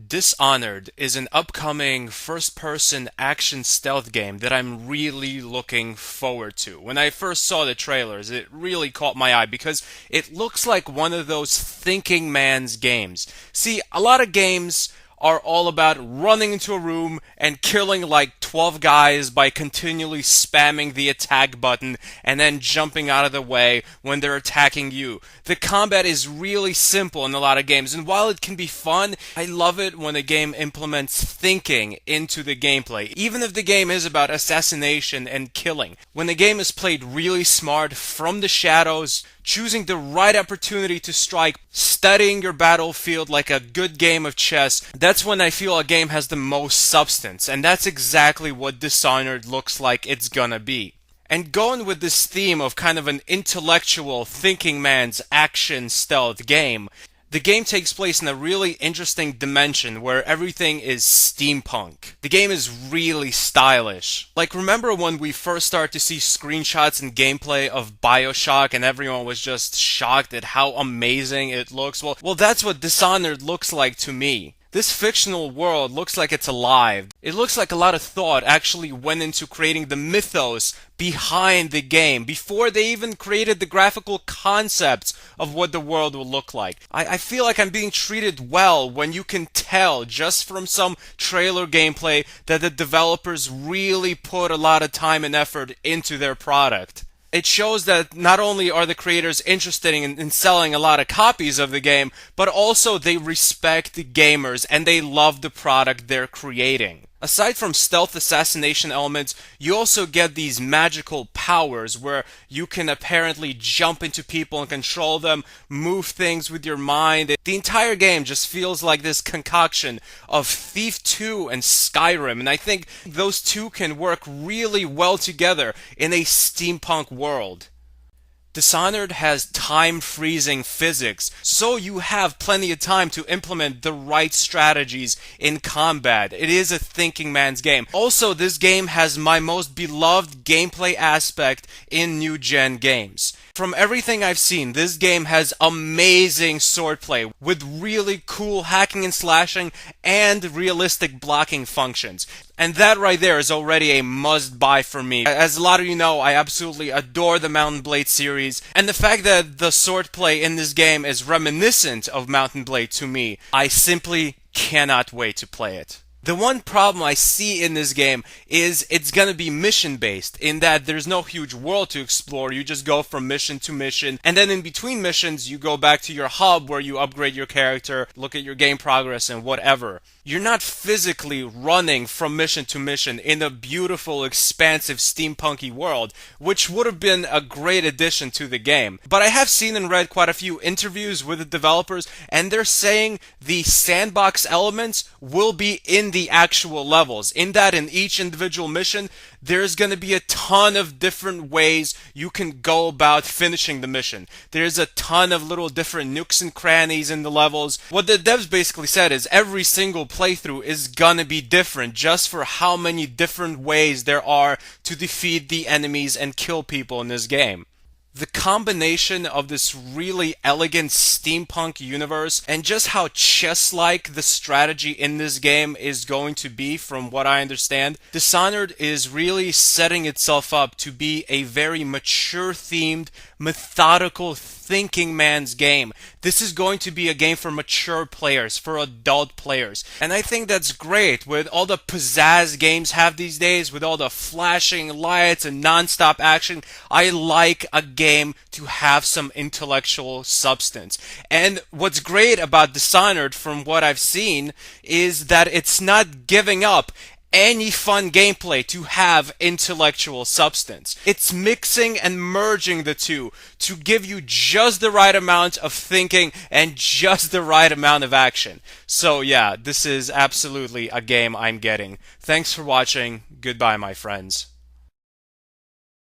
Dishonored is an upcoming first-person action stealth game that I'm really looking forward to. When I first saw the trailers, it really caught my eye because it looks like one of those thinking man's games. See, a lot of games are all about running into a room and killing like 12 guys by continually spamming the attack button and then jumping out of the way when they're attacking you. The combat is really simple in a lot of games, and while it can be fun, I love it when a game implements thinking into the gameplay, even if the game is about assassination and killing. When the game is played really smart, from the shadows, choosing the right opportunity to strike, studying your battlefield like a good game of chess, that's when I feel a game has the most substance, and that's exactly what Dishonored looks like it's gonna be. And going with this theme of kind of an intellectual thinking man's action stealth game, the game takes place in a really interesting dimension where everything is steampunk. The game is really stylish. Like, remember when we first started to see screenshots and gameplay of BioShock and everyone was just shocked at how amazing it looks? Well, that's what Dishonored looks like to me. This fictional world looks like it's alive. It looks like a lot of thought actually went into creating the mythos behind the game before they even created the graphical concepts of what the world will look like. I feel like I'm being treated well when you can tell just from some trailer gameplay that the developers really put a lot of time and effort into their product. It shows that not only are the creators interested in selling a lot of copies of the game, but also they respect the gamers and they love the product they're creating. Aside from stealth assassination elements, you also get these magical powers where you can apparently jump into people and control them, move things with your mind. The entire game just feels like this concoction of Thief 2 and Skyrim, and I think those two can work really well together in a steampunk world. Dishonored has time-freezing physics, so you have plenty of time to implement the right strategies in combat. It is a thinking man's game. Also, this game has my most beloved gameplay aspect in new-gen games. From everything I've seen, this game has amazing swordplay with really cool hacking and slashing and realistic blocking functions. And that right there is already a must-buy for me. As a lot of you know, I absolutely adore the Mount & Blade series, and the fact that the swordplay in this game is reminiscent of Mount & Blade to me, I simply cannot wait to play it. The one problem I see in this game is it's gonna be mission-based, in that there's no huge world to explore. You just go from mission to mission, and then in between missions you go back to your hub where you upgrade your character, look at your game progress and whatever. You're not physically running from mission to mission in a beautiful, expansive, steampunky world, which would have been a great addition to the game. But I have seen and read quite a few interviews with the developers, and they're saying the sandbox elements will be in the actual levels. In that, in each individual mission, there's going to be a ton of different ways you can go about finishing the mission. There's a ton of little different nooks and crannies in the levels. What the devs basically said is every single playthrough is gonna be different just for how many different ways there are to defeat the enemies and kill people in this game. The combination of this really elegant steampunk universe and just how chess-like the strategy in this game is going to be, from what I understand, Dishonored is really setting itself up to be a very mature-themed, methodical, thinking man's game. This is going to be a game for mature players, for adult players. And I think that's great with all the pizzazz games have these days, with all the flashing lights and non-stop action. I like a game to have some intellectual substance. And what's great about Dishonored, from what I've seen, is that it's not giving up any fun gameplay to have intellectual substance. It's mixing and merging the two to give you just the right amount of thinking and just the right amount of action. So yeah, this is absolutely a game I'm getting. Thanks for watching. Goodbye, my friends.